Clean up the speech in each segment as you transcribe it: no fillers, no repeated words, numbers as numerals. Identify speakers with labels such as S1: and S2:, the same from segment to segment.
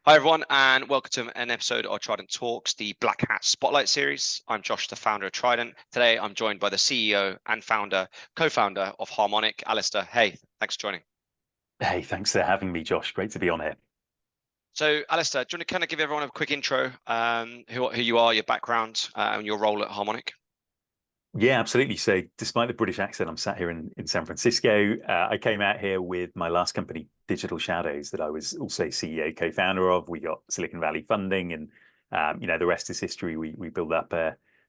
S1: Hi, everyone, and welcome to an episode of Trident Talks, the Black Hat Spotlight series. I'm Josh, the founder of Trident. Today, I'm joined by the CEO and co-founder of Harmonic, Alastair. Hey, thanks for joining.
S2: Hey, thanks for having me, Josh. Great to be on here.
S1: So, Alastair, do you want to kind of give everyone a quick intro, who you are, your background, and your role at Harmonic?
S2: Yeah, absolutely. So despite the British accent, I'm sat here in San Francisco. I came out here with my last company, Digital Shadows, that I was also CEO, co-founder of. We got Silicon Valley funding and, the rest is history. We built up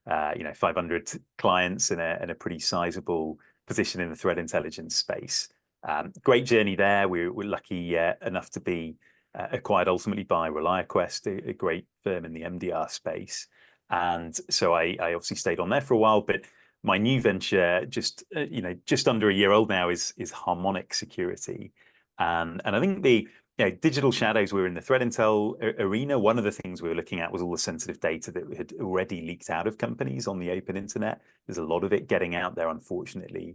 S2: 500 clients and a pretty sizable position in the threat intelligence space. Great journey there. We're lucky enough to be acquired ultimately by ReliaQuest, a great firm in the MDR space. And so I obviously stayed on there for a while, but my new venture, just under a year old now, is Harmonic Security, and I think the Digital Shadows were in the threat intel arena. One of the things we were looking at was all the sensitive data that had already leaked out of companies on the open internet. There's a lot of it getting out there, unfortunately.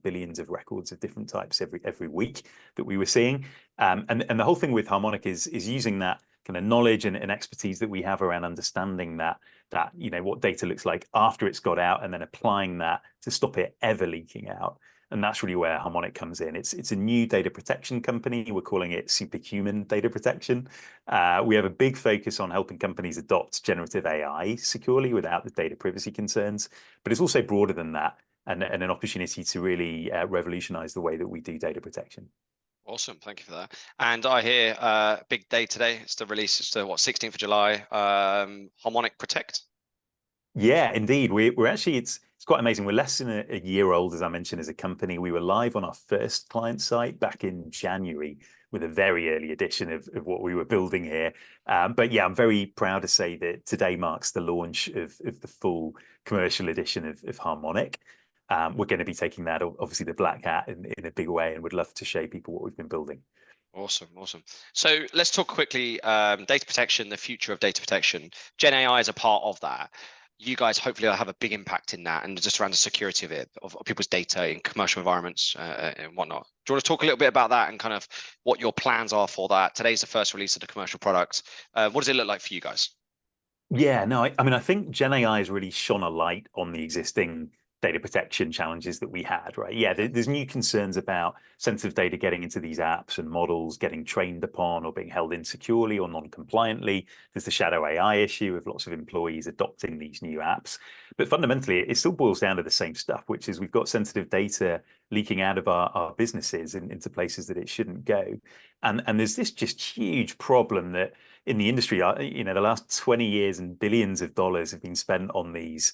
S2: Billions of records of different types every week that we were seeing, and the whole thing with Harmonic is using that kind of knowledge and expertise that we have around understanding that what data looks like after it's got out, and then applying that to stop it ever leaking out. And that's really where Harmonic comes in. It's a new data protection company. We're calling it superhuman data protection. We have a big focus on helping companies adopt generative AI securely without the data privacy concerns. But it's also broader than that, and an opportunity to really revolutionize the way that we do data protection.
S1: Awesome, thank you for that. And I hear big day today. It's the release. It's the 16th of July. Harmonic Protect.
S2: Yeah, indeed. We're actually, it's quite amazing. We're less than a year old, as I mentioned, as a company. We were live on our first client site back in January with a very early edition of what we were building here. But yeah, I'm very proud to say that today marks the launch of the full commercial edition of Harmonic. We're going to be taking that, obviously, the black hat in a big way, and would love to show people what we've been building.
S1: Awesome. So let's talk quickly, data protection, the future of data protection. Gen AI is a part of that. You guys hopefully will have a big impact in that, and just around the security of it, of people's data in commercial environments and whatnot. Do you want to talk a little bit about that and kind of what your plans are for that? Today's the first release of the commercial product. What does it look like for you guys?
S2: Yeah, no, I mean, I think Gen AI has really shone a light on the existing data protection challenges that we had, right? Yeah, there's new concerns about sensitive data getting into these apps and models, getting trained upon or being held insecurely or non-compliantly. There's the shadow AI issue of lots of employees adopting these new apps. But fundamentally, it still boils down to the same stuff, which is we've got sensitive data leaking out of our businesses into places that it shouldn't go. And there's this just huge problem that in the industry, the last 20 years and billions of dollars have been spent on these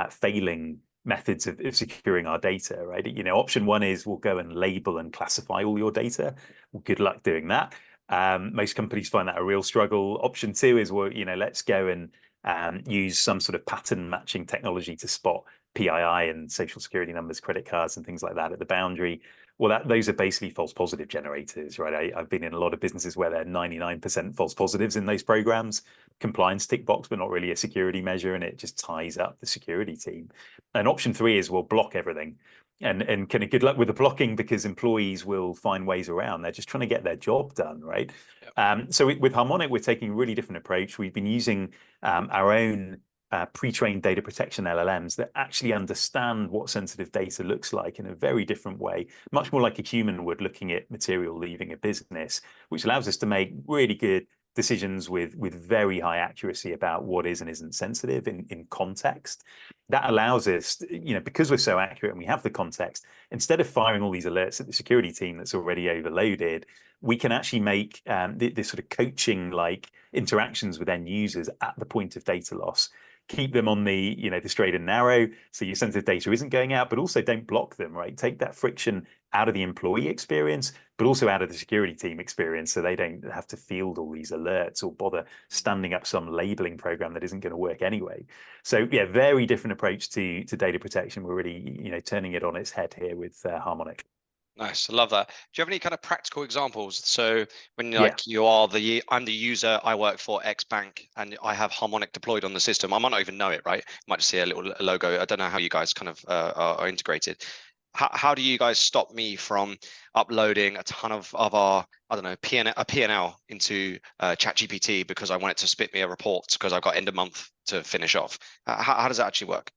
S2: failing methods of securing our data, right? Option one is we'll go and label and classify all your data. Well, good luck doing that. Most companies find that a real struggle. Option two is, well, let's go and use some sort of pattern matching technology to spot PII and social security numbers, credit cards, and things like that at the boundary. Well, those are basically false positive generators, right? I've been in a lot of businesses where they're 99% false positives in those programs. Compliance tick box, but not really a security measure, and it just ties up the security team. And option three is we'll block everything. And kind of good luck with the blocking, because employees will find ways around. They're just trying to get their job done, right? Yep. So with Harmonic, we're taking a really different approach. We've been using our own pre-trained data protection LLMs that actually understand what sensitive data looks like in a very different way, much more like a human would, looking at material leaving a business, which allows us to make really good decisions with very high accuracy about what is and isn't sensitive in context. That allows us, because we're so accurate and we have the context, instead of firing all these alerts at the security team that's already overloaded, we can actually make this sort of coaching like interactions with end users at the point of data loss. Keep them on the the straight and narrow, so your sensitive data isn't going out, but also don't block them, right? Take that friction out of the employee experience, but also out of the security team experience, so they don't have to field all these alerts or bother standing up some labeling program that isn't going to work anyway. So yeah, very different approach to data protection. We're really turning it on its head here with Harmonic.
S1: Nice, I love that. Do you have any kind of practical examples? So when
S2: Yeah.
S1: I'm the user, I work for X bank, and I have Harmonic deployed on the system. I might not even know it, right? I might just see a little logo. I don't know how you guys kind of are integrated. how do you guys stop me from uploading a ton of our, I don't know, a P&L into ChatGPT because I want it to spit me a report because I've got end of month to finish off? How does that actually work?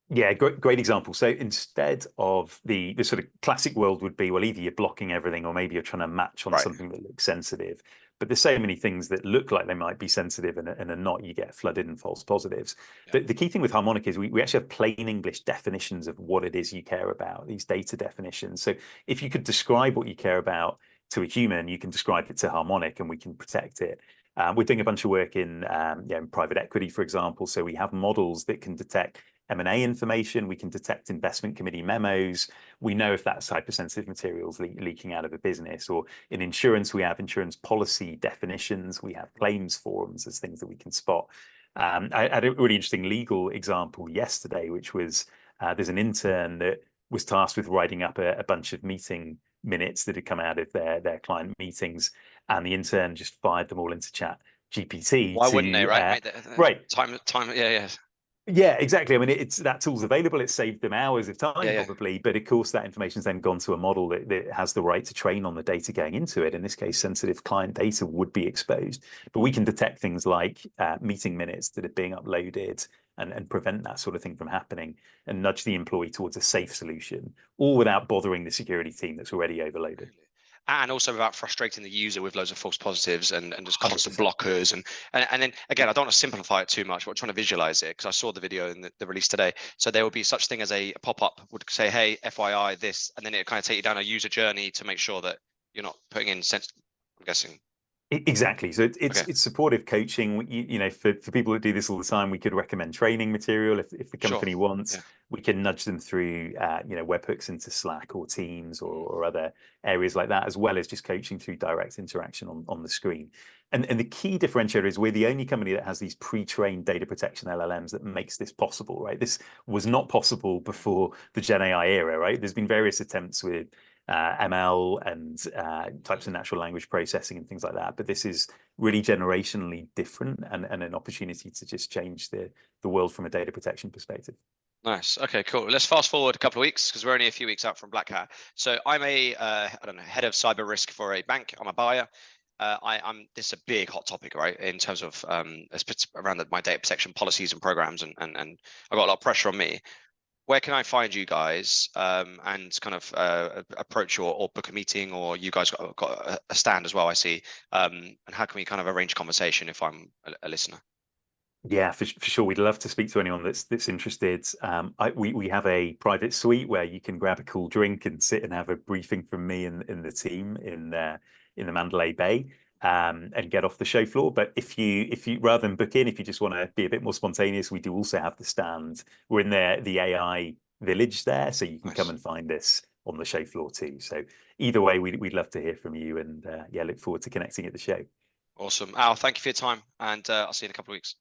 S2: Yeah, great example. So instead of the sort of classic world would be, well, either you're blocking everything or maybe you're trying to match on
S1: Right.
S2: something that looks sensitive. But there's so many things that look like they might be sensitive and are not. You get flooded and false positives.
S1: Yeah.
S2: The key thing with Harmonic is we actually have plain English definitions of what it is you care about, these data definitions. So if you could describe what you care about to a human, you can describe it to Harmonic and we can protect it. We're doing a bunch of work in private equity, for example. So we have models that can detect M&A information. We can detect investment committee memos. We know if that's hypersensitive materials leaking out of a business. Or in insurance, we have insurance policy definitions. We have claims forms as things that we can spot. I had a really interesting legal example yesterday, which was there's an intern that was tasked with writing up a bunch of meeting minutes that had come out of their client meetings, and the intern just fired them all into Chat GPT
S1: Why wouldn't they,
S2: to
S1: right? Mate,
S2: right.
S1: time, yeah, yeah.
S2: Yeah, exactly. I mean, it's that tool's available. It saved them hours of time,
S1: Yeah, yeah.
S2: probably. But of course, that information's then gone to a model that has the right to train on the data going into it. In this case, sensitive client data would be exposed. But we can detect things like meeting minutes that are being uploaded and prevent that sort of thing from happening and nudge the employee towards a safe solution, all without bothering the security team that's already overloaded.
S1: And also without frustrating the user with loads of false positives and just constant
S2: 100%.
S1: blockers and then again, I don't want to simplify it too much, but I'm trying to visualize it because I saw the video in the release today. So there will be such thing as a pop-up would say, hey, FYI this, and then it kind of take you down a user journey to make sure that you're not putting in sense, I'm guessing.
S2: Exactly. So
S1: Okay,
S2: it's supportive coaching. For people that do this all the time, we could recommend training material if the
S1: sure.
S2: company wants.
S1: Yeah.
S2: We can nudge them through webhooks into Slack or Teams
S1: Mm.
S2: or other areas like that, as well as just coaching through direct interaction on the screen. And the key differentiator is we're the only company that has these pre-trained data protection LLMs that makes this possible, right? This was not possible before the Gen AI era, right? There's been various attempts with ML and types of natural language processing and things like that. But this is really generationally different and an opportunity to just change the world from a data protection perspective.
S1: Nice. Okay, cool. Let's fast forward a couple of weeks because we're only a few weeks out from Black Hat. So I'm a I don't know, head of cyber risk for a bank. I'm a buyer. I'm this is a big hot topic, right? In terms of around my data protection policies and programs, and I got a lot of pressure on me. Where can I find you guys and kind of approach or book a meeting, or you guys got a stand as well? I see. And how can we kind of arrange conversation if I'm a listener?
S2: Yeah, for sure. We'd love to speak to anyone that's interested. We have a private suite where you can grab a cool drink and sit and have a briefing from me and the team in the Mandalay Bay and get off the show floor. But if you rather than book in, if you just want to be a bit more spontaneous, we do also have the stand. We're in the AI village there, so you can come
S1: Nice.
S2: and find us on the show floor too. So either way, we'd love to hear from you and yeah, look forward to connecting at the show.
S1: Awesome. Al, thank you for your time, and I'll see you in a couple of weeks.